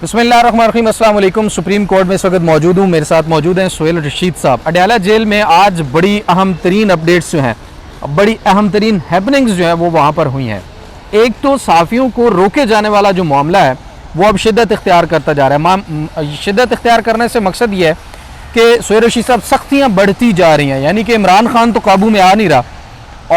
बिस्मिल्लाहिर्रहमानिर्रहीम, अस्सलाम वालेकुम। सुप्रीम कोर्ट में इस वक्त मौजूद हूँ। मेरे साथ मौजूद हैं सुहेल रशीद साहब। अडयाला जेल में आज बड़ी अहम तरीन अपडेट्स जो हैं, बड़ी अहम तरीन हैपनिंग्स जो हैं वो वहाँ पर हुई हैं। एक तो सहाफ़ियों को रोके जाने वाला जो मामला है वो अब शिद्दत इख्तियार करता जा रहा है। शिद्दत इख्तियार करने से मकसद ये है कि सुहेल रशीद साहब सख्तियाँ बढ़ती जा रही हैं, यानी कि इमरान खान तो काबू में आ नहीं रहा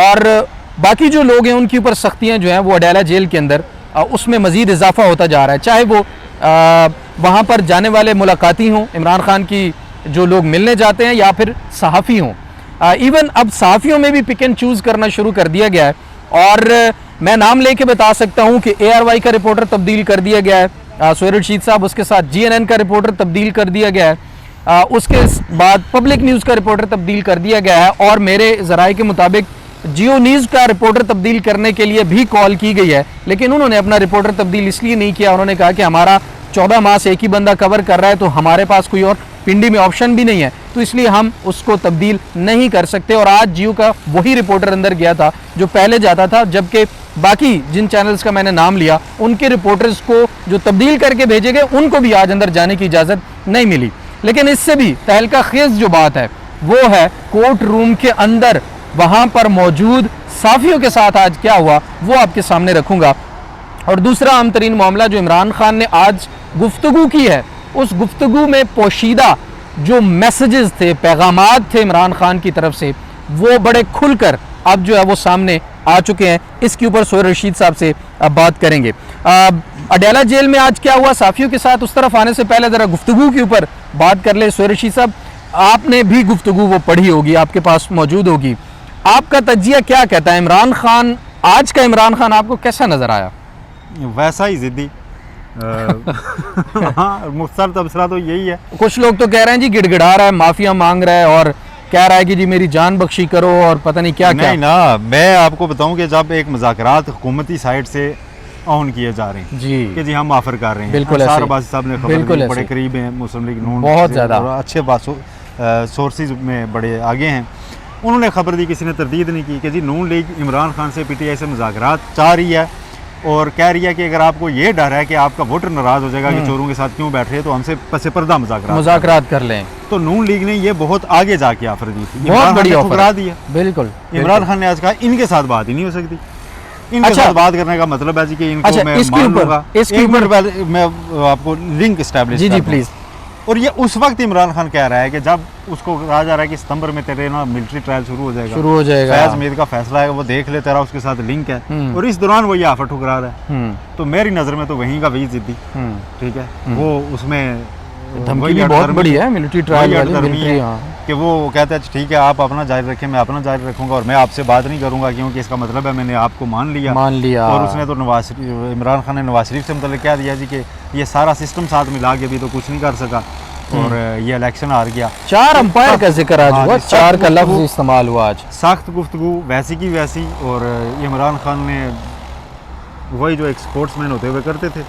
और बाकी जो लोग हैं उनके ऊपर सख्तियाँ जो हैं वो अडयाला जेल के अंदर उसमें मज़ीद इजाफा होता जा रहा है। चाहे वो वहाँ पर जाने वाले मुलाकाती हों, इमरान खान की जो लोग मिलने जाते हैं, या फिर सहाफ़ी हों। इवन अब सहाफ़ियों में भी पिक एंड चूज़ करना शुरू कर दिया गया है और मैं नाम लेके बता सकता हूँ कि ARY का रिपोर्टर तब्दील कर दिया गया है, सुहेल रशीद साहब, उसके साथ GNN का रिपोर्टर तब्दील कर दिया गया है, उसके बाद पब्लिक न्यूज़ का रिपोर्टर तब्दील कर दिया गया है और मेरे ज़राए के मुताबिक जियो न्यूज़ का रिपोर्टर तब्दील करने के लिए भी कॉल की गई है, लेकिन उन्होंने अपना रिपोर्टर तब्दील इसलिए नहीं किया। उन्होंने कहा कि हमारा 14 माह से एक ही बंदा कवर कर रहा है, तो हमारे पास कोई और पिंडी में ऑप्शन भी नहीं है, तो इसलिए हम उसको तब्दील नहीं कर सकते। और आज जियो का वही रिपोर्टर अंदर गया था जो पहले जाता था, जबकि बाकी जिन चैनल्स का मैंने नाम लिया उनके रिपोर्टर्स को जो तब्दील करके भेजे गए उनको भी आज अंदर जाने की इजाज़त नहीं मिली। लेकिन इससे भी तहलका खेज जो बात है वो है कोर्ट रूम के अंदर वहाँ पर मौजूद साफियों के साथ आज क्या हुआ वो आपके सामने रखूँगा। और दूसरा अहम तरीन मामला जो इमरान खान ने आज गुफ्तगू की है, उस गुफ्तगू में पोशीदा जो मैसेजेस थे, पैगामात थे इमरान खान की तरफ से, वो बड़े खुलकर अब जो है वो सामने आ चुके हैं। इसके ऊपर सुहेल रशीद साहब से अब बात करेंगे। अडयाला जेल में आज क्या हुआ साफियों के साथ, उस तरफ आने से पहले ज़रा गुफ्तगू के ऊपर बात कर ले। सुहेल रशीद साहब, आपने भी गुफ्तगू वो पढ़ी होगी, आपके पास मौजूद होगी, आपका तज्जिया क्या कहता है? इमरान खान, आज का इमरान खान आपको कैसा नजर आया? वैसा ही जिद्दी। हाँ, मुख्तसर तबसरा तो यही है। कुछ लोग तो कह रहे हैं जी गिड़गिड़ा रहा है, माफिया मांग रहा है और कह रहा है कि जी मेरी जान बख्शी करो और पता नहीं क्या क्या। नहीं ना, मैं आपको बताऊं कि जब एक मुज़ाकरात हुकूमती साइड से ऑन किए जा रहे हैं जी कि जी हम ऑफर कर रहे हैं, बिल्कुल अंसार अब्बासी साहब ने खबर दी, बड़े करीब हैं मुस्लिम लीग नून, बहुत ज़्यादा अच्छे सोर्सेज में बड़े आगे हैं। उन्होंने खबर दी, किसी ने तरदीद नहीं की कि जी नून लीग इमरान खान से PTI से मुज़ाकरात चाह रही है और कह रही है कि अगर आपको ये डर है कि आपका वोटर नाराज़ हो जाएगा कि चोरों के साथ क्यों बैठ रहे हैं, तो हमसे पसे पर्दा मुज़ाकरात कर लें। तो नून लीग ने ये बहुत आगे जाके ऑफर दी थी, बहुत बड़ी ऑफर दी है। बिल्कुल, इमरान खान ने आज कहा इनके साथ बात ही नहीं हो सकती। इनके साथ बात करने का मतलब है जी कि इनको मैं मान लूंगा। एक मिनट मैं आपको लिंक एस्टैब्लिश जी प्लीज। और ये उस वक्त इमरान खान कह रहा है कि जब उसको कहा जा रहा है कि सितंबर में तेरे ना मिलिट्री ट्रायल शुरू हो जाएगा, फैज मीर का फैसला है, वो देख ले, तेरा उसके साथ लिंक है, और इस दौरान वो ये ऑफर ठुकरा रहा है। तो मेरी नज़र में तो वहीं का वही जिद्दी, ठीक है, वो उसमें धमकी भी बहुत बड़ी है, मिलिट्री ट्रायल वाली, कि वो कहता है ठीक है आप अपना जारी रखें, मैं अपना जारी रखूंगा और मैं आपसे बात नहीं करूंगा, क्योंकि इसका मतलब है मैंने आपको मान लिया। और उसने तो इमरान खान ने नवाज शरीफ से मतलब क्या दिया जी कि ये सारा सिस्टम साथ मिला के भी तो कुछ नहीं कर सका और ये इलेक्शन हार गया। 4 अंपायर का जिक्र आज हुआ, 4 का लफ्ज इस्तेमाल हुआ आज। सख्त गुफ्तगू वैसी की वैसी। और इमरान खान ने वही जो एक स्पोर्ट्समैन होते हुए करते थे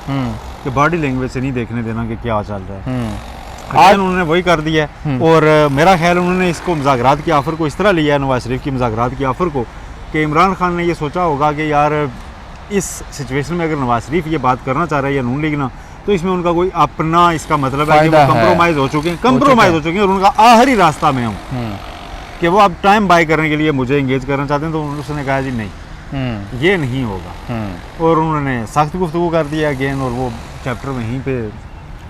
कि बॉडी लैंग्वेज से नहीं देखने देना कि क्या चल रहा है, आज उन्होंने वही कर दिया है। और मेरा ख्याल उन्होंने इसको मुज़ाकरात की ऑफ़र को इस तरह लिया है, नवाज शरीफ की मुज़ाकरात की ऑफ़र को, कि इमरान खान ने ये सोचा होगा कि यार इस सिचुएशन में अगर नवाज शरीफ ये बात करना चाह रहा है या नून लीग ना, तो इसमें उनका कोई अपना इसका मतलब है कि वो कंप्रोमाइज़ हो चुके हैं और उनका आखिरी रास्ता में हूँ कि वो अब टाइम बाय करने के लिए मुझे इंगेज करना चाहते हैं। तो उसने कहा जी नहीं, ये नहीं होगा, और उन्होंने सख्त गुफ्तगू कर दिया अगेन। और वो चैप्टर वहीं पे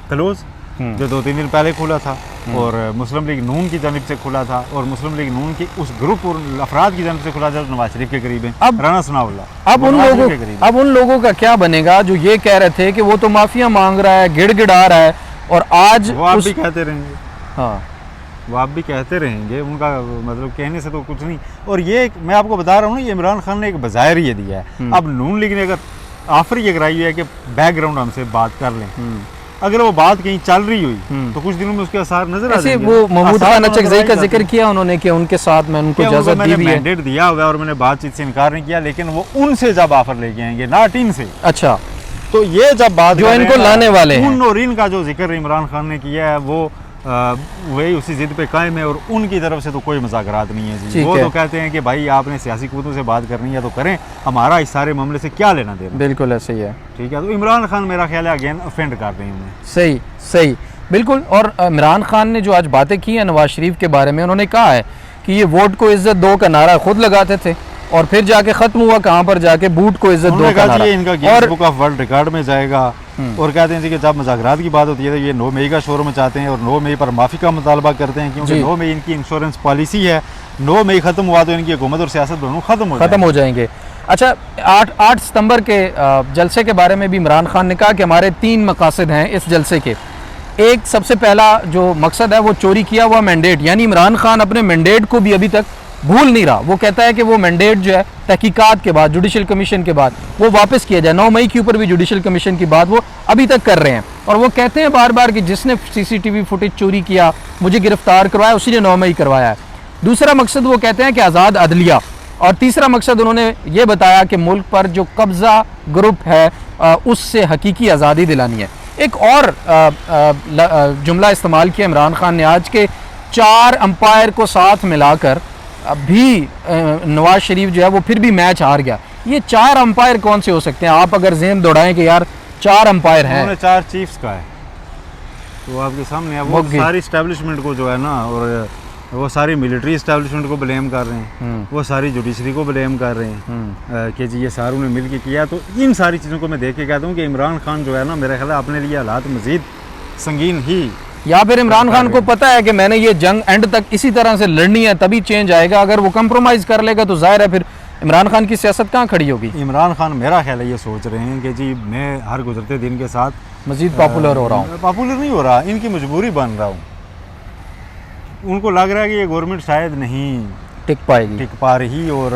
क्लोज जो 2-3 दिन पहले खुला था और मुस्लिम लीग नून की जानिब से खुला था, और मुस्लिम लीग नून की उस ग्रुप और अफराद की जानिब से खुला था नवाज शरीफ के करीब है, अब राना सनाउल्लाह। अब उन लोगों का क्या बनेगा जो ये कह रहे थे कि वो तो माफिया मांग रहा है, गिड़गिड़ा रहा है, और आज वो आप भी कहते रहेंगे। हाँ, वो आप भी कहते रहेंगे, उनका मतलब कहने से तो कुछ नहीं। और ये मैं आपको बता रहा हूँ ना, ये इमरान खान ने एक बज़ाहिर ये दिया है। अब नून लीग ने अगर ऑफर ये कराई है कि बैकग्राउंड हमसे बात कर लें, अगर वो बात कहीं चल रही हुई तो कुछ दिनों में उसके असर नजर आ जाएंगे। वो महमूद खान नचकज़ई का जिक्र किया उन्होंने कि उनके साथ मैं उनको इजाजत दी भी है, मैंडेट दिया हुआ है और मैंने बातचीत से इनकार नहीं किया, लेकिन वो उनसे जब ऑफर लेके आएंगे, नॉट इनसे। अच्छा, तो ये जब बात जो इनको लाने वाले हैं, उन और इनका जो जिक्र इमरान खान ने किया है, वो वही उसी जिद पे कायम है और उनकी तरफ से तो कोई मुज़ाकरात नहीं है जी। ठीक वो है। तो कहते हैं कि भाई आपने सियासी क़ुव्वतों से बात करनी है तो करें, हमारा इस सारे मामले से क्या लेना देना। बिल्कुल ऐसे ही है। ठीक है, तो इमरान खान मेरा ख्याल है अगेन ऑफेंड कर रहे हैं उन्हें। सही सही बिल्कुल। और इमरान खान ने जो आज बातें की हैं नवाज शरीफ के बारे में, उन्होंने कहा है कि ये वोट को इज्जत दो का नारा खुद लगाते थे और फिर जाके खत्म हुआ कहाँ पर जाके बूट को इज्जत दो उन्होंने का कहा नारा। जी ये इनका Guinness book of world record में जाएगा। और कहते हैं जी कि जब मुज़ाकरात की बात होती है तो ये 9 मई का शोर मचाते हैं और 9 मई पर माफ़ी का मुतालबा करते हैं, क्योंकि जी। 9 मई इनकी इंश्योरेंस पॉलिसी है। 9 मई ख़त्म हुआ तो इनकी हुकूमत और सियासत दोनों ख़त्म हो जाएंगे। अच्छा, 8 सितंबर के जलसे के बारे में भी इमरान खान ने कहा कि हमारे 3 मकासद हैं इस जलसे के। एक सबसे पहला जो मकसद है वो चोरी किया हुआ मैंडेट, यानी इमरान खान अपने मैंडेट को भी अभी तक भूल नहीं रहा। वो कहता है कि वो मैंडेट जो है तहकीकात के बाद, जुडिशल कमीशन के बाद वो वापस किया जाए। 9 मई के ऊपर भी जुडिशल कमीशन की बात वो अभी तक कर रहे हैं और वो कहते हैं बार बार कि जिसने CCTV फुटेज चोरी किया, मुझे गिरफ्तार करवाया, उसी ने 9 मई करवाया है। दूसरा मकसद वो कहते हैं कि आज़ाद अदलिया, और तीसरा मकसद उन्होंने ये बताया कि मुल्क पर जो कब्ज़ा ग्रुप है उससे हकीकी आज़ादी दिलानी है। एक और जुमला इस्तेमाल किया इमरान खान ने आज के 4 अंपायर को साथ मिलाकर भी नवाज शरीफ जो है वो फिर भी मैच हार गया। ये 4 अंपायर कौन से हो सकते हैं? आप अगर जहन दौड़ाएं कि यार 4 अंपायर हैं। उन्होंने 4 चीफ्स का है तो आपके सामने है। वो सारी इस्टेब्लिशमेंट को जो है ना, और वो सारी मिलिट्री इस्टेब्लिशमेंट को ब्लेम कर रहे हैं, वो सारी जुडिशरी को ब्लेम कर रहे हैं कि जी ये सारों ने मिल के किया। तो इन सारी चीज़ों को मैं देख के कहता हूँ कि इमरान खान जो है ना, मेरे ख्याल है अपने लिए हालात मज़ीद संगीन ही, या फिर इमरान खान को पता है कि मैंने ये जंग एंड तक इसी तरह से लड़नी है तभी चेंज आएगा। अगर वो कंप्रोमाइज़ कर लेगा तो जाहिर है फिर इमरान खान की सियासत कहाँ खड़ी होगी। इमरान खान मेरा ख्याल है ये सोच रहे हैं कि जी मैं हर गुजरते दिन के साथ मजीद पॉपुलर हो रहा हूँ। पॉपुलर नहीं हो रहा, इनकी मजबूरी बन रहा हूँ। उनको लग रहा है कि ये गवर्नमेंट शायद नहीं टिक पा रही और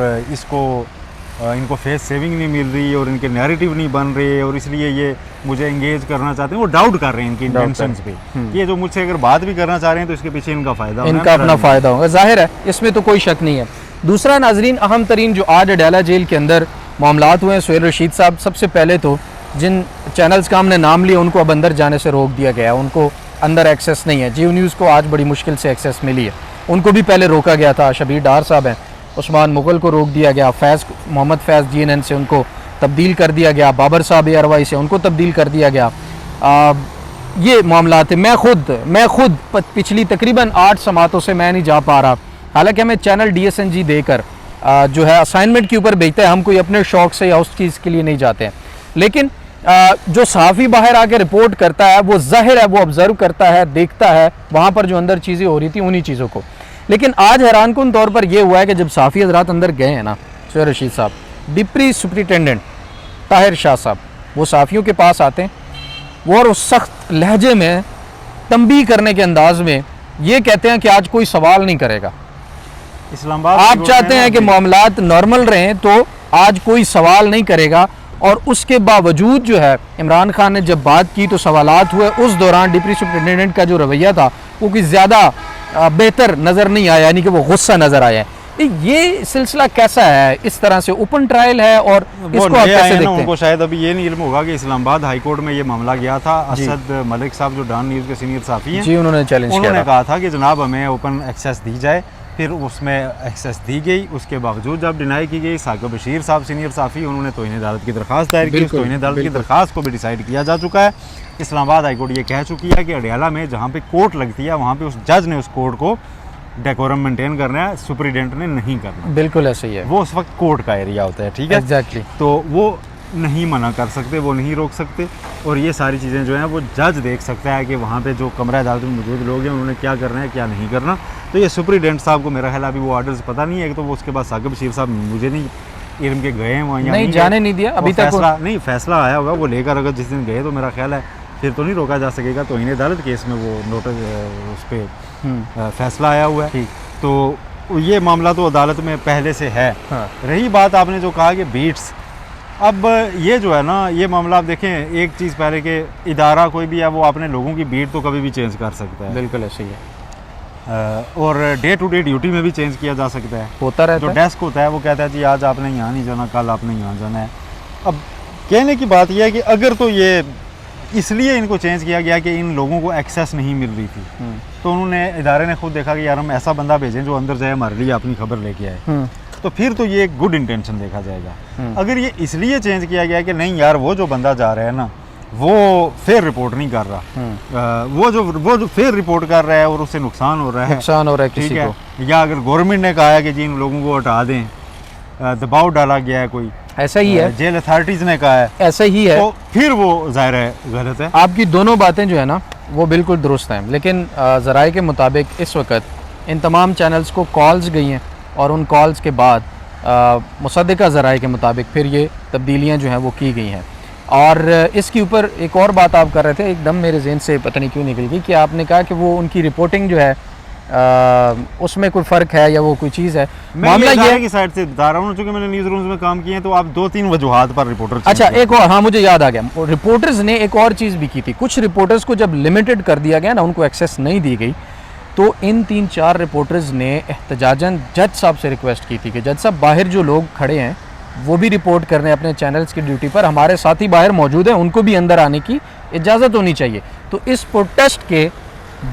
इनको फेस सेविंग नहीं मिल रही और इनके नैरेटिव नहीं बन रहे और इसलिए ये मुझे एंगेज करना चाहते हैं। वो डाउट कर रहे हैं इनकी इंटेंशंस पे। ये जो मुझसे अगर बात भी करना चाह रहे हैं तो इसके पीछे इनका फ़ायदा होगा, इनका अपना फ़ायदा होगा, जाहिर है, इसमें तो कोई शक नहीं है। दूसरा नाजरीन, अहम तरीन जो आज अडयाला जेल के अंदर मामलात हुए हैं सुहेल रशीद साहब, सबसे पहले तो जिन चैनल्स का हमने नाम लिया उनको अब अंदर जाने से रोक दिया गया है, उनको अंदर एक्सेस नहीं है। जियो न्यूज़ को आज बड़ी मुश्किल से एक्सेस मिली है, उनको भी पहले रोका गया था। शबीर डार साहब हैं, उस्मान मुगल को रोक दिया गया, मोहम्मद फैज़ GNN से उनको तब्दील कर दिया गया, बाबर साहब ARY से उनको तब्दील कर दिया गया। ये मामला थे। मैं खुद पिछली तकरीबन 8 समातों से मैं नहीं जा पा रहा, हालांकि हमें चैनल DSNG देकर जो है असाइनमेंट के ऊपर भेजता है, हम कोई अपने शौक़ से या उस चीज़ के लिए नहीं जाते हैं। लेकिन जो सहाफ़ी बाहर आके रिपोर्ट करता है वो ज़ाहिर है वो ऑब्ज़र्व करता है, देखता है वहाँ पर जो अंदर चीज़ें हो रही थी उन्हीं चीज़ों को। लेकिन आज हैरानकुन तौर पर यह हुआ है कि जब सहाफ़ी हज़रात अंदर गए हैं ना, सुहेल रशीद साहब, डिप्टी सुपरिटेंडेंट ताहिर शाह साहब, वो सहाफ़ियों के पास आते हैं, वो और उस सख्त लहजे में तंबीह करने के अंदाज में ये कहते हैं कि आज कोई सवाल नहीं करेगा। इस्लामाबाद आप चाहते हैं कि मामलात नॉर्मल रहें तो आज कोई सवाल नहीं करेगा, और उसके बावजूद जो है इमरान खान ने जब बात की तो सवालात हुए। उस दौरान डिप्टी सुपरिटेंडेंट का जो रवैया था वो कोई ज़्यादा बेहतर नज़र नहीं आया, यानी कि वो गुस्सा नज़र आया। ये सिलसिला कैसा है? इस तरह से ओपन ट्रायल है और इसको आप कैसे देखते हैं? उनको शायद अभी ये नहीं इल्म होगा कि इस्लामाबाद हाई कोर्ट में ये मामला गया था। असद मलिक साहब जो डॉन न्यूज़ के सीनियर साफ़ी हैं जी, उन्होंने कहा था कि जनाब हमें ओपन एक्सेस दी जाए, फिर उसमें एक्सेस दी गई। उसके बावजूद जब डिनाई की गई, साकिब बशीर साहब सीनियर साफ़ी, उन्होंने तौहीन अदालत की दरख्वास्त दायर की। उस तौहीन अदालत की दरख्वास्त को भी डिसाइड किया जा चुका है। इस्लामाबाद हाई कोर्ट ये कह चुकी है कि अडयाला में जहाँ पे कोर्ट लगती है वहाँ पे उस जज ने उस कोर्ट को डेकोरम मेंटेन करना है, सुपरिटेंडेंट ने नहीं करना। बिल्कुल ऐसे ही है, वो उस वक्त कोर्ट का एरिया होता है, ठीक है, एग्जैक्टली। तो वो नहीं मना कर सकते, वो नहीं रोक सकते, और ये सारी चीज़ें जो हैं वो जज देख सकता है कि वहाँ पे जो कमरा अदालत में मौजूद लोग हैं उन्होंने क्या करना है क्या नहीं करना। तो ये सुपरिटेंडेंट साहब को मेरा ख्याल अभी वो ऑर्डर्स पता नहीं है, तो वो उसके बाद साकिब बशीर साहब मुझे नहीं इल्म के गए हैं वहाँ, नहीं जाने नहीं दिया अभी तक। फैसला आया होगा, वो लेकर अगर जिस दिन गए तो मेरा ख्याल है फिर तो नहीं रोका जा सकेगा। तो इन्हें अदालत केस में वो नोटिस उस पर फैसला आया हुआ है, तो ये मामला तो अदालत में पहले से है। हाँ। रही बात आपने जो कहा कि बीट्स, अब ये जो है ना ये मामला आप देखें, एक चीज़ पहले कि इदारा कोई भी है वो अपने लोगों की बीट तो कभी भी चेंज कर सकता है, बिल्कुल ऐसे ही है, और डे टू डे ड्यूटी में भी चेंज किया जा सकता है, होता रहता जो डेस्क होता है वो कहता है जी आज आपने यहाँ नहीं जाना, कल आपने यहाँ जाना है। अब कहने की बात यह है कि अगर तो ये इसलिए इनको चेंज किया गया कि इन लोगों को एक्सेस नहीं मिल रही थी, तो उन्होंने इदारे ने खुद देखा कि यार हम ऐसा बंदा भेजें जो अंदर जाए हमारे लिए अपनी खबर लेके आए, तो फिर तो ये एक गुड इंटेंशन देखा जाएगा। अगर ये इसलिए चेंज किया गया कि नहीं यार वो जो बंदा जा रहा है ना वो फेयर रिपोर्ट नहीं कर रहा, वो जो फेयर रिपोर्ट कर रहा है और उससे नुकसान हो रहा है किसी ठीक है, को, या अगर गवर्नमेंट ने कहा है कि जी इन लोगों को हटा दें, दबाव डाला गया है कोई, ऐसा ही है, जेल अथॉरिटीज ने कहा है, ऐसा ही है, तो फिर वो जाहिर है गलत है। आपकी दोनों बातें जो है ना वो बिल्कुल दुरुस्त हैं, लेकिन ज़राए के मुताबिक इस वक्त इन तमाम चैनल्स को कॉल्स गई हैं और उन कॉल्स के बाद मुसद्दिका ज़राए के मुताबिक फिर ये तब्दीलियाँ जो हैं वो की गई हैं। और इसके ऊपर एक और बात आप कर रहे थे, एकदम मेरे ज़हन से पता नहीं क्यों निकल गई, कि आपने कहा कि वो उनकी रिपोर्टिंग जो है उसमें कोई फ़र्क है या वो कोई चीज़ है। मामला ये है कि साइड से बता रहा हूँ, चूँकि मैंने न्यूज़ रूम्स में काम किए हैं, तो आप 2-3 वजूहात पर रिपोर्टर। अच्छा, एक और, हाँ मुझे याद आ गया, रिपोर्टर्स ने एक और चीज़ भी की थी। कुछ रिपोर्टर्स को जब लिमिटेड कर दिया गया ना, उनको एक्सेस नहीं दी गई, तो इन 3-4 रिपोर्टर्स ने एहतजाजन जज साहब से रिक्वेस्ट की थी कि जज साहब बाहर जो लोग खड़े हैं वो भी रिपोर्ट कर रहे हैं अपने चैनल्स की ड्यूटी पर, हमारे साथी बाहर मौजूद हैं, उनको भी अंदर आने की इजाज़त होनी चाहिए। तो इस प्रोटेस्ट के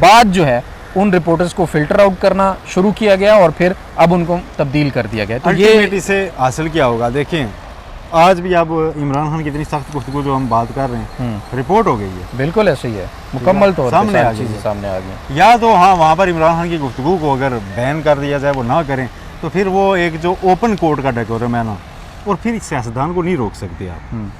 बाद जो है उन रिपोर्टर्स को फ़िल्टर आउट करना शुरू किया गया और फिर अब उनको तब्दील कर दिया गया। तो ये से हासिल क्या होगा, देखें आज भी अब इमरान खान की इतनी सख्त गुफ्तगू जो हम बात कर रहे हैं रिपोर्ट हो गई है, बिल्कुल ऐसे ही है, मुकम्मल तौर पे सामने आ गई। या तो हाँ वहाँ पर इमरान खान की गुफ्तगू को अगर बैन कर दिया जाए, वो ना करें, तो फिर वो एक जो ओपन कोर्ट का डेकोरम है ना, और फिर सियासतदान को नहीं रोक सकते आप।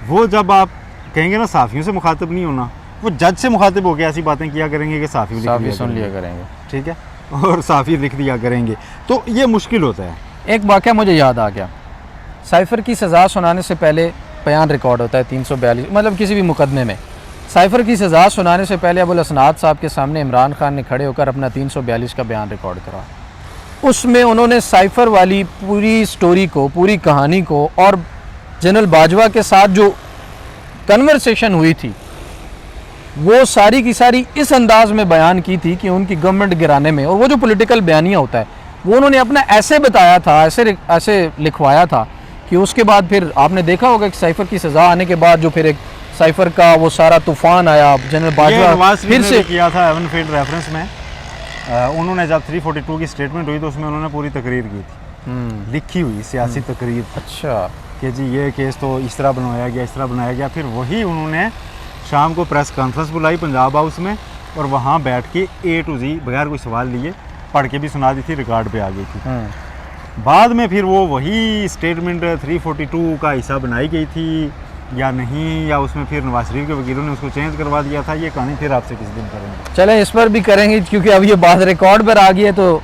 वो जब आप कहेंगे ना साफ़ियों से मुखातिब नहीं होना, वो जज से मुखातिब होकर ऐसी बातें किया करेंगे कि साफ़ी सुन लिया करेंगे, ठीक है, और साफ़ी लिख दिया करेंगे, तो ये मुश्किल होता है। एक वाक़या मुझे याद आ गया, साइफ़र की सज़ा सुनाने से पहले बयान रिकॉर्ड होता है 342, मतलब किसी भी मुकदमे में साइफ़र की सज़ा सुनाने से पहले अबुल हसनाद साहब के सामने इमरान खान ने खड़े होकर अपना 342 का बयान रिकॉर्ड करा। उसमें उन्होंने साइफ़र वाली पूरी स्टोरी को, पूरी कहानी को, और जनरल बाजवा के साथ जो कन्वर्सेशन हुई थी वो सारी की सारी इस अंदाज में बयान की थी कि उनकी गवर्नमेंट गिराने में, और वो जो पॉलिटिकल बयानिया होता है वो उन्होंने अपना ऐसे बताया था, ऐसे लिखवाया था कि उसके बाद फिर आपने देखा होगा कि साइफ़र की सज़ा आने के बाद जो फिर एक साइफ़र का वो सारा तूफ़ान आया, जनरल बाजवा फिर से किया था एवन फील्ड रेफरेंस में। उन्होंने जब 342 की स्टेटमेंट हुई तो उसमें उन्होंने पूरी तकरीर की थी, लिखी हुई सियासी तकरीर। अच्छा, कि जी ये केस तो इस तरह बनवाया गया, इस तरह बनाया गया। फिर वही उन्होंने शाम को प्रेस कॉन्फ्रेंस बुलाई पंजाब हाउस में, और वहाँ बैठ के A to Z बगैर कोई सवाल लिए पढ़ के भी सुना दी थी, रिकॉर्ड पे आ गई थी। बाद में फिर वो वही स्टेटमेंट 342 का हिस्सा बनाई गई थी या नहीं, या उसमें फिर नवाज शरीफ के वकीलों ने उसको चेंज करवा दिया था, ये कहानी फिर आपसे किस दिन करेंगे। चलें इस पर भी करेंगे, क्योंकि अब ये बात रिकॉर्ड पर आ गई है, तो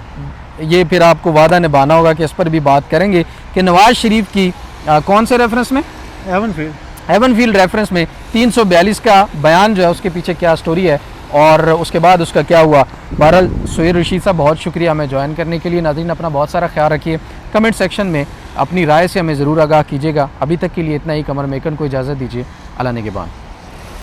ये फिर आपको वादा निभाना होगा कि इस पर भी बात करेंगे कि नवाज शरीफ की कौन से रेफरेंस में, एवन फील्ड रेफरेंस में 342 का बयान जो है उसके पीछे क्या स्टोरी है और उसके बाद उसका क्या हुआ। बहरहाल सुहेल रशीद साहब बहुत शुक्रिया हमें ज्वाइन करने के लिए। नाज़रीन अपना बहुत सारा ख्याल रखिए, कमेंट सेक्शन में अपनी राय से हमें ज़रूर आगाह कीजिएगा। अभी तक के लिए इतना ही। कमर मेकन को इजाज़त दीजिए, अल्लाह निगहबान।